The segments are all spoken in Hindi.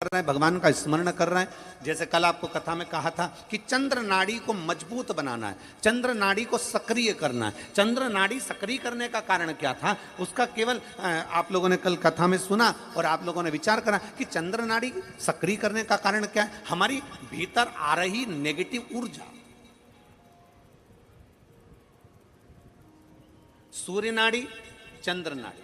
रहे हैं, भगवान का स्मरण कर रहे हैं। जैसे कल आपको कथा में कहा था कि चंद्र नाड़ी को मजबूत बनाना है, चंद्र नाड़ी को सक्रिय करना है। चंद्र नाड़ी सक्रिय करने का कारण क्या था, उसका केवल आप लोगों ने कल कथा में सुना और आप लोगों ने विचार करा कि चंद्र नाड़ी सक्रिय करने का कारण क्या है। हमारी भीतर आ रही नेगेटिव ऊर्जा, सूर्य नाड़ी, चंद्र नाड़ी,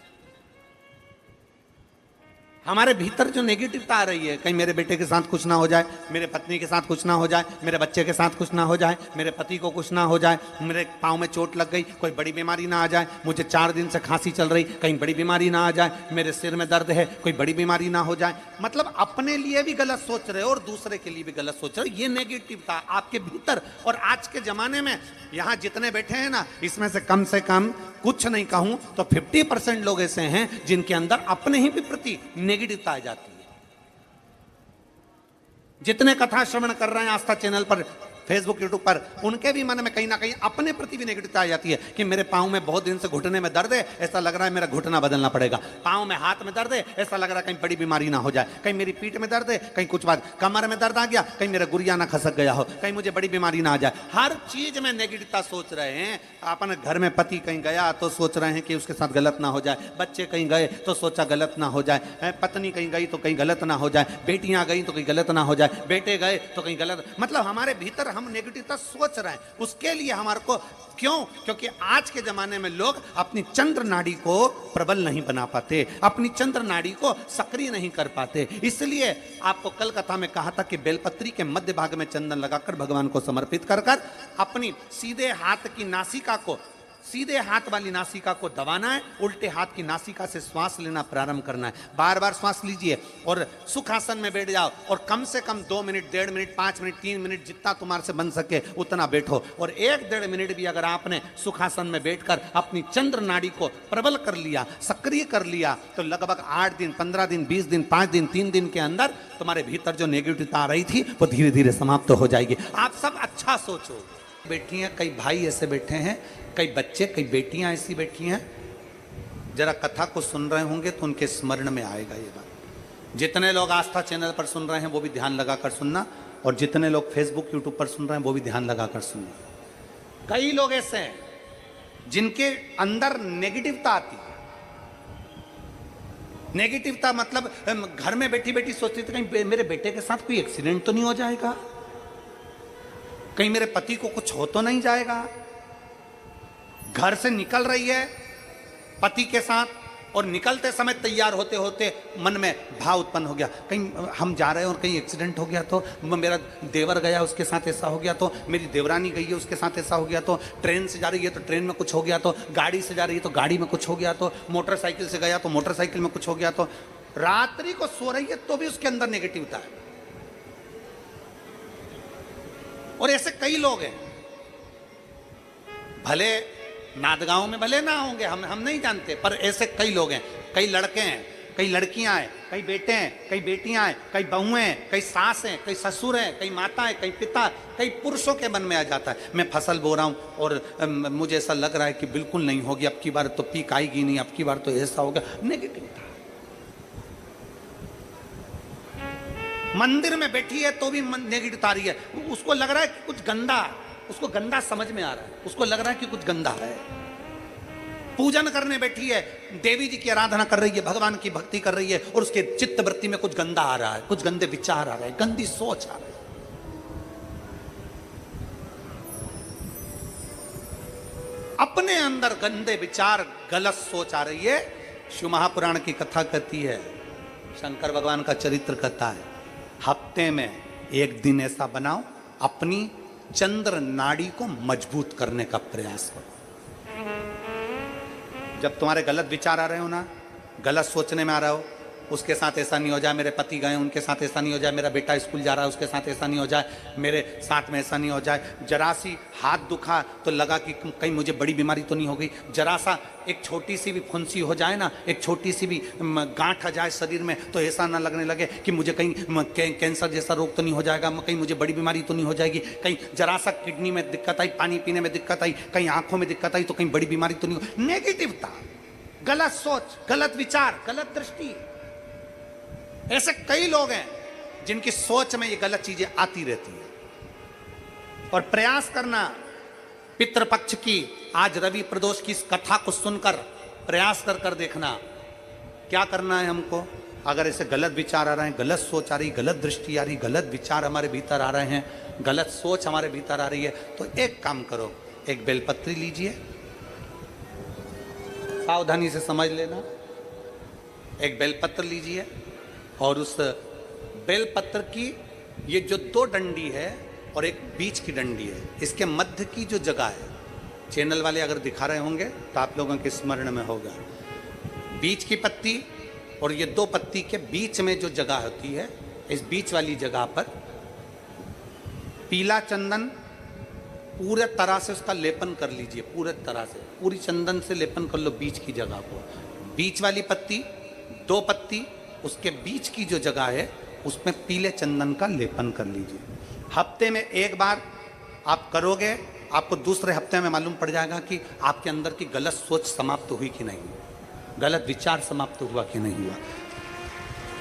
हमारे भीतर जो नेगेटिवता आ रही है, कहीं मेरे बेटे के साथ कुछ ना हो जाए, मेरे पत्नी के साथ कुछ ना हो जाए, मेरे बच्चे के साथ कुछ ना हो जाए, मेरे पति को कुछ ना हो जाए, मेरे पाँव में चोट लग गई, कोई बड़ी बीमारी ना आ जाए, मुझे 4 दिन से खांसी चल रही, कहीं बड़ी बीमारी ना आ जाए, मेरे सिर में दर्द है, कोई बड़ी बीमारी ना हो जाए। मतलब अपने लिए भी गलत सोच रहे हो और दूसरे के लिए भी गलत सोच रहे हो। ये नेगेटिवता आपके भीतर, और आज के जमाने में यहाँ जितने बैठे हैं ना, इसमें से कम कुछ नहीं कहूं तो 50% लोग ऐसे हैं जिनके अंदर अपने ही प्रति नेगेटिवता आ जाती है। जितने कथा श्रवण कर रहे हैं आस्था चैनल पर, फेसबुक यूट्यूब पर, उनके भी मन में कहीं ना कहीं अपने प्रति भी नेगेटिवता आ जाती है कि मेरे पाँव में बहुत दिन से घुटने में दर्द है, ऐसा लग रहा है मेरा घुटना बदलना पड़ेगा। पाँव में हाथ में दर्द है, ऐसा लग रहा है कहीं बड़ी बीमारी ना हो जाए, कहीं मेरी पीठ में दर्द है, कहीं कुछ बात कमर में दर्द आ गया, कहीं मेरा गुड़िया ना खसक गया हो, कहीं मुझे बड़ी बीमारी ना आ जाए। हर चीज में नेगेटिवता सोच रहे हैं। अपने घर में पति कहीं गया तो सोच रहे हैं कि उसके साथ गलत ना हो जाए, बच्चे कहीं गए तो सोचा गलत ना हो जाए, पत्नी कहीं गई तो कहीं गलत ना हो जाए, बेटियां गई तो कहीं गलत ना हो जाए, बेटे गए तो कहीं गलत। मतलब हमारे भीतर हम नेगेटिवता सोच रहे हैं। उसके लिए हमारे को क्यों? क्योंकि आज के जमाने में लोग अपनी चंद्र नाड़ी को प्रबल नहीं बना पाते, अपनी चंद्र नाड़ी को सक्रिय नहीं कर पाते। इसलिए आपको कल कथा में कहा था कि बेलपत्री के मध्य भाग में चंदन लगाकर भगवान को समर्पित कर कर अपनी सीधे हाथ की नासिका को, सीधे हाथ वाली नासिका को दबाना है, उल्टे हाथ की नासिका से श्वास लेना प्रारंभ करना है। बार बार श्वास लीजिए और सुखासन में बैठ जाओ और कम से कम 2 मिनट, 1.5 मिनट, 5 मिनट, 3 मिनट, जितना तुम्हारे से बन सके उतना बैठो। और 1-1.5 मिनट भी अगर आपने सुखासन में बैठकर अपनी चंद्र नाड़ी को प्रबल कर लिया, सक्रिय कर लिया, तो लगभग 8 दिन, 15 दिन, 20 दिन, 5 दिन, 3 दिन के अंदर तुम्हारे भीतर जो नेगेटिविटी आ रही थी वो धीरे धीरे समाप्त हो जाएगी। आप सब अच्छा सोचो। बैठी हैं, कई भाई ऐसे बैठे हैं, कई बच्चे, कई बेटियां ऐसी बैठी हैं, जरा कथा को सुन रहे होंगे तो उनके स्मरण में आएगा ये बात। जितने लोग आस्था चैनल पर सुन रहे हैं वो भी ध्यान लगाकर सुनना, और जितने लोग फेसबुक यूट्यूब पर सुन रहे हैं वो भी ध्यान लगाकर सुनना। कई लोग ऐसे हैं जिनके अंदर नेगेटिवता आती है। नेगेटिवता मतलब घर में बैठी बैठी सोचती थी कहीं मेरे बेटे के साथ कोई एक्सीडेंट तो नहीं हो जाएगा, कहीं मेरे पति को कुछ हो तो नहीं जाएगा। घर से निकल रही है पति के साथ और निकलते समय तैयार होते होते मन में भाव उत्पन्न हो गया, कहीं हम जा रहे हैं और कहीं एक्सीडेंट हो गया तो, मेरा देवर गया उसके साथ ऐसा हो गया तो, मेरी देवरानी गई है उसके साथ ऐसा हो गया तो, ट्रेन से जा रही है तो ट्रेन में कुछ हो गया तो, गाड़ी से जा रही है तो गाड़ी में कुछ हो गया तो, मोटरसाइकिल से गया तो मोटरसाइकिल में कुछ हो गया तो। रात्रि को सो रही है तो भी उसके अंदर नेगेटिवता है। और ऐसे कई लोग हैं, भले नादगांव में भले ना होंगे, हम नहीं जानते, पर ऐसे कई लोग हैं। कई लड़के हैं, कई लड़कियां हैं, कई बेटे हैं, कई बेटियां हैं, कई बहुएं हैं, कई सास हैं, कई ससुर हैं, कई माता है, कई पिता, कई पुरुषों के मन में आ जाता है मैं फसल बो रहा हूं और मुझे ऐसा लग रहा है कि बिल्कुल नहीं होगी, अब की बार तो पीक आएगी नहीं, अब की बार तो ऐसा होगा। नेगेटिविटी। मंदिर में बैठी है तो भी नेगेटिव आ रही है, उसको लग रहा है कि कुछ गंदा, उसको गंदा समझ में आ रहा है, उसको लग रहा है कि कुछ गंदा है। पूजन करने बैठी है, देवी जी की आराधना कर रही है, भगवान की भक्ति कर रही है और उसके चित्त वृत्ति में कुछ गंदा आ रहा है, कुछ गंदे विचार आ रहे हैं, गंदी सोच आ रही है। अपने अंदर गंदे विचार, गलत सोच आ रही है। शिव महापुराण की कथा कहती है, शंकर भगवान का चरित्र कथा है, हफ्ते में एक दिन ऐसा बनाओ अपनी चंद्र नाड़ी को मजबूत करने का प्रयास करो। जब तुम्हारे गलत विचार आ रहे हो ना, गलत सोचने में आ रहा हो, उसके साथ ऐसा नहीं हो जाए, मेरे पति गए उनके साथ ऐसा नहीं हो जाए, मेरा बेटा स्कूल जा रहा है उसके साथ ऐसा नहीं हो जाए, मेरे साथ में ऐसा नहीं हो जाए, जरा सी हाथ दुखा तो लगा कि कहीं मुझे बड़ी बीमारी तो नहीं हो गई, जरा सा एक छोटी सी भी फुंसी हो जाए ना, एक छोटी सी भी गांठ आ जाए शरीर में तो ऐसा ना लगने लगे कि मुझे कहीं कैंसर जैसा रोग तो नहीं हो जाएगा, कहीं मुझे बड़ी बीमारी तो नहीं हो जाएगी, कहीं जरा सा किडनी में दिक्कत आई, पानी पीने में दिक्कत आई, कहीं आंखों में दिक्कत आई तो कहीं बड़ी बीमारी तो नहीं हो। नेगेटिवता, गलत सोच, गलत विचार, गलत दृष्टि। ऐसे कई लोग हैं जिनकी सोच में ये गलत चीजें आती रहती है। और प्रयास करना पितृपक्ष की, आज रवि प्रदोष की इस कथा को सुनकर प्रयास कर देखना क्या करना है हमको। अगर ऐसे गलत विचार आ रहे हैं, गलत सोच आ रही, गलत दृष्टि आ रही, गलत विचार हमारे भीतर आ रहे हैं, गलत सोच हमारे भीतर आ रही है, तो एक काम करो, एक बेलपत्री लीजिए, सावधानी से समझ लेना। एक बेलपत्र लीजिए और उस बेलपत्र की ये जो 2 डंडी है और एक बीच की डंडी है, इसके मध्य की जो जगह है, चैनल वाले अगर दिखा रहे होंगे तो आप लोगों के स्मरण में होगा, बीच की पत्ती और ये 2 पत्ती के बीच में जो जगह होती है, इस बीच वाली जगह पर पीला चंदन पूरे तरह से उसका लेपन कर लीजिए। पूरे तरह से पूरी चंदन से लेपन कर लो बीच की जगह को। बीच वाली पत्ती, 2 पत्ती, उसके बीच की जो जगह है उसमें पीले चंदन का लेपन कर लीजिए। हफ्ते में एक बार आप करोगे, आपको दूसरे हफ्ते में मालूम पड़ जाएगा कि आपके अंदर की गलत सोच समाप्त हुई कि नहीं, गलत विचार समाप्त हुआ कि नहीं हुआ।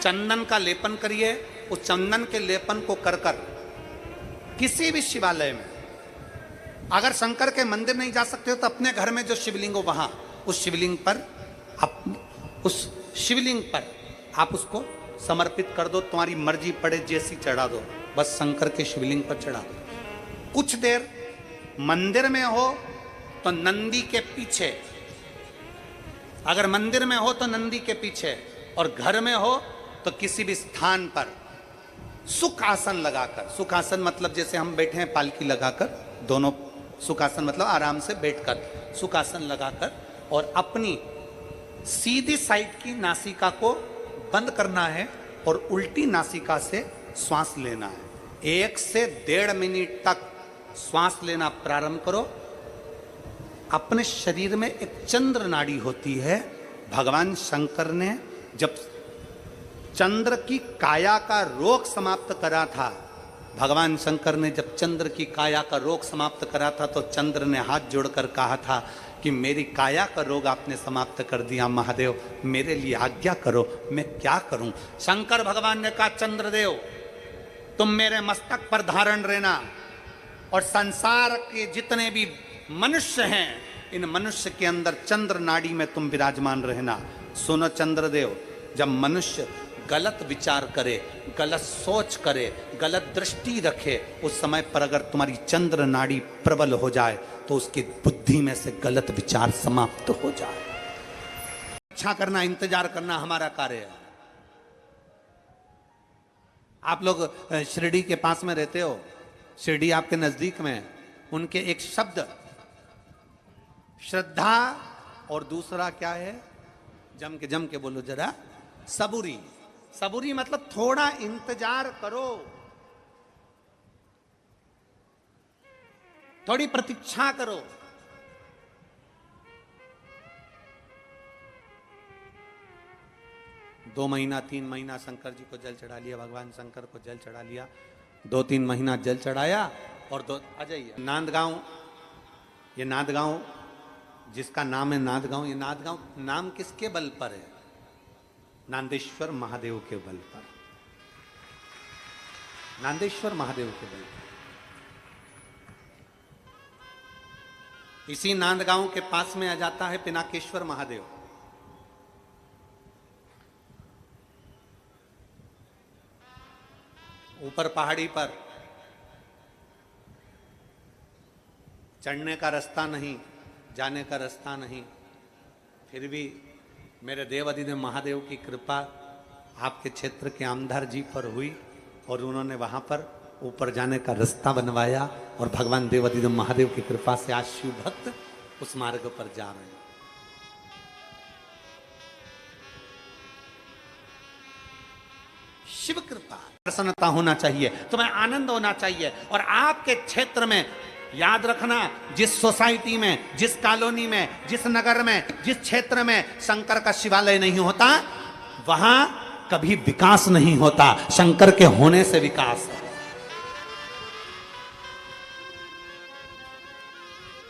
चंदन का लेपन करिए। उस चंदन के लेपन को कर किसी भी शिवालय में, अगर शंकर के मंदिर नहीं जा सकते हो तो अपने घर में जो शिवलिंग हो वहां, उस शिवलिंग पर आप उसको समर्पित कर दो। तुम्हारी मर्जी पड़े जैसी चढ़ा दो, बस शंकर के शिवलिंग पर चढ़ा दो। कुछ देर मंदिर में हो तो नंदी के पीछे, अगर मंदिर में हो तो नंदी के पीछे, और घर में हो तो किसी भी स्थान पर सुख आसन लगाकर, सुख आसन मतलब जैसे हम बैठे हैं पालकी लगाकर, दोनों सुखासन मतलब आराम से बैठकर, सुखासन लगाकर, और अपनी सीधी साइड की नासिका को बंद करना है और उल्टी नासिका से श्वास लेना है। 1 से 1.5 मिनट तक श्वास लेना प्रारंभ करो। अपने शरीर में एक चंद्र नाड़ी होती है। भगवान शंकर ने जब चंद्र की काया का रोग समाप्त करा था, भगवान शंकर ने जब चंद्र की काया का रोग समाप्त करा था, तो चंद्र ने हाथ जोड़कर कहा था कि मेरी काया का रोग आपने समाप्त कर दिया महादेव, मेरे लिए आज्ञा करो, मैं क्या करूं। शंकर भगवान ने कहा, चंद्रदेव तुम मेरे मस्तक पर धारण रहना, और संसार के जितने भी मनुष्य हैं, इन मनुष्य के अंदर चंद्र नाड़ी में तुम विराजमान रहना। सुनो चंद्रदेव, जब मनुष्य गलत विचार करे, गलत सोच करे, गलत दृष्टि रखे, उस समय पर अगर तुम्हारी चंद्र नाड़ी प्रबल हो जाए तो उसकी बुद्धि में से गलत विचार समाप्त हो जाए। इच्छा करना, इंतजार करना हमारा कार्य है। आप लोग शिरडी के पास में रहते हो, शिरडी आपके नजदीक में, उनके एक शब्द श्रद्धा और दूसरा क्या है, जम के बोलो जरा, सबूरी। सबूरी मतलब थोड़ा इंतजार करो, थोड़ी प्रतीक्षा करो। दो महीना 3 महीना शंकर जी को जल चढ़ा लिया, भगवान शंकर को जल चढ़ा लिया, 2-3 महीना जल चढ़ाया और आ जाइए नांदगांव। ये नांदगांव जिसका नाम है नांदगांव, ये नांदगांव नाम किसके बल पर है? नांदेश्वर महादेव के बल पर, नांदेश्वर महादेव के बल पर। इसी नांदगांव के पास में आ जाता है पिनाकेश्वर महादेव। ऊपर पहाड़ी पर चढ़ने का रास्ता नहीं, जाने का रास्ता नहीं, फिर भी मेरे देवाधिदेव महादेव की कृपा आपके क्षेत्र के आमदार जी पर हुई और उन्होंने वहां पर ऊपर जाने का रास्ता बनवाया, और भगवान देवाधिदेव महादेव की कृपा से आज शिव भक्त उस मार्ग पर जा रहे हैं। शिव कृपा, प्रसन्नता होना चाहिए, तुम्हें आनंद होना चाहिए। और आपके क्षेत्र में याद रखना, जिस सोसाइटी में, जिस कॉलोनी में, जिस नगर में, जिस क्षेत्र में शंकर का शिवालय नहीं होता, वहां कभी विकास नहीं होता। शंकर के होने से विकास है।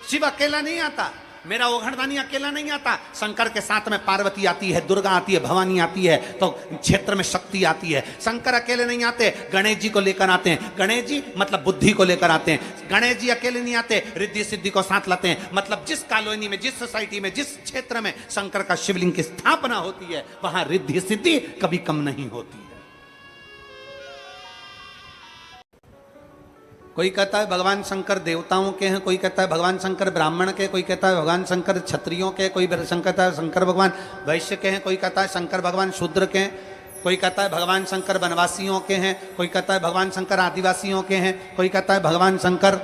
शिव अकेला नहीं आता, मेरा ओघड़दानी अकेला नहीं आता, शंकर के साथ में पार्वती आती है, दुर्गा आती है, भवानी आती है, तो क्षेत्र में शक्ति आती है। शंकर अकेले नहीं आते, गणेश जी को लेकर आते हैं। गणेश जी मतलब बुद्धि को लेकर आते हैं। गणेश जी अकेले नहीं आते, रिद्धि सिद्धि को साथ लाते हैं। मतलब जिस कॉलोनी में, जिस सोसाइटी में, जिस क्षेत्र में शंकर का शिवलिंग की स्थापना होती है, वहां रिद्धि सिद्धि कभी कम नहीं होती है। कोई कहता है भगवान शंकर देवताओं के हैं, कोई कहता है भगवान शंकर ब्राह्मण के, कोई कहता है भगवान शंकर क्षत्रियों के, कोई कहता है शंकर भगवान वैश्य के हैं, कोई कहता है शंकर भगवान शूद्र के हैं, कोई कहता है भगवान शंकर वनवासियों के हैं, कोई कहता है भगवान शंकर आदिवासियों के हैं, कोई कहता है भगवान शंकर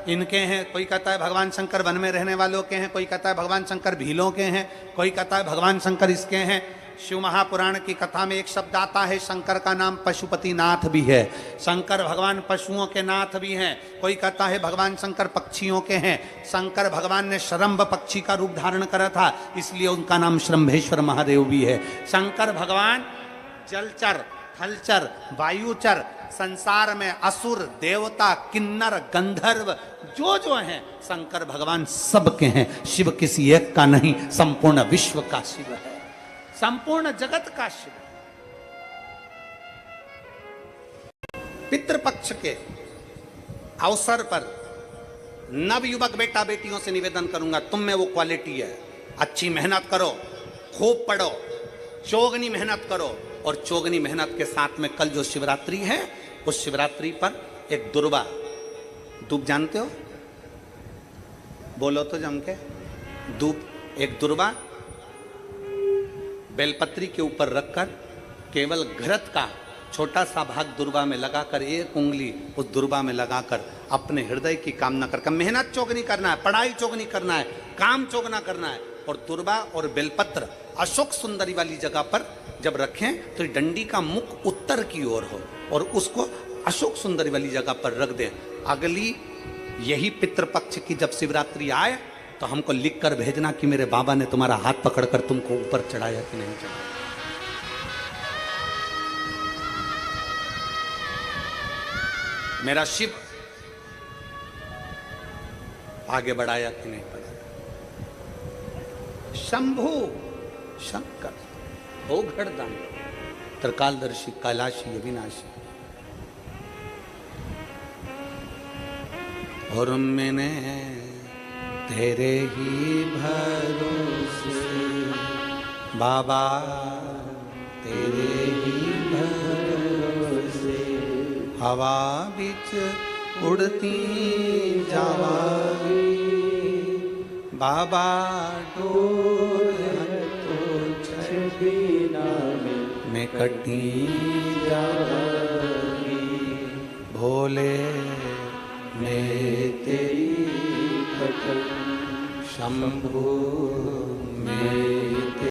इनके हैं, कोई कहता है भगवान शंकर वन में रहने वालों के हैं, कोई कहता है भगवान शंकर भीलों के हैं, कोई कहता है भगवान शंकर इसके हैं। शिव महापुराण की कथा में एक शब्द आता है, शंकर का नाम पशुपति नाथ भी है। शंकर भगवान पशुओं के नाथ भी हैं। कोई कहता है भगवान शंकर पक्षियों के हैं। शंकर भगवान ने शरम्भ पक्षी का रूप धारण करा था, इसलिए उनका नाम शरम्भेश्वर महादेव भी है। शंकर भगवान जलचर, थलचर, वायुचर, संसार में असुर, देवता, किन्नर, गंधर्व जो हैं, शंकर भगवान सबके हैं। शिव किसी एक का नहीं, संपूर्ण विश्व का शिव है, संपूर्ण जगत का शिव। पितृपक्ष के अवसर पर नवयुवक बेटा बेटियों से निवेदन करूंगा, तुम में वो क्वालिटी है, अच्छी मेहनत करो, खूब पढ़ो, चौगनी मेहनत करो। और चौगनी मेहनत के साथ में कल जो शिवरात्रि है, उस शिवरात्रि पर एक दुर्वा, दूब जानते हो, बोलो तो जम के, दूब, एक दुर्वा बेलपत्री के ऊपर रखकर केवल घृत का छोटा सा भाग दुर्वा में लगाकर, एक उंगली उस दुर्वा में लगाकर अपने हृदय की कामना कर, मेहनत चौगनी करना है, पढ़ाई चौगनी करना है, काम चौगना करना है। और दुर्वा और बेलपत्र अशोक सुंदरी वाली जगह पर जब रखें तो डंडी का मुख उत्तर की ओर हो और उसको अशोक सुंदरी वाली जगह पर रख दें। अगली यही पितृपक्ष की जब शिवरात्रि आए तो हमको लिख कर भेजना कि मेरे बाबा ने तुम्हारा हाथ पकड़कर तुमको ऊपर चढ़ाया कि नहीं चढ़ाया। मेरा शिव आगे बढ़ाया कि नहीं बढ़ाया। शंभु शंकर ओघड़दानी त्रिकालदर्शी कैलाशी अविनाशी। और मैंने तेरे ही भरोसे बाबा, तेरे ही भरोसे हवा बिच उड़ती जावागी बाबा, डोर तो छबिना में कटी जावागी भोले मैं तेरी भजन शंभु में।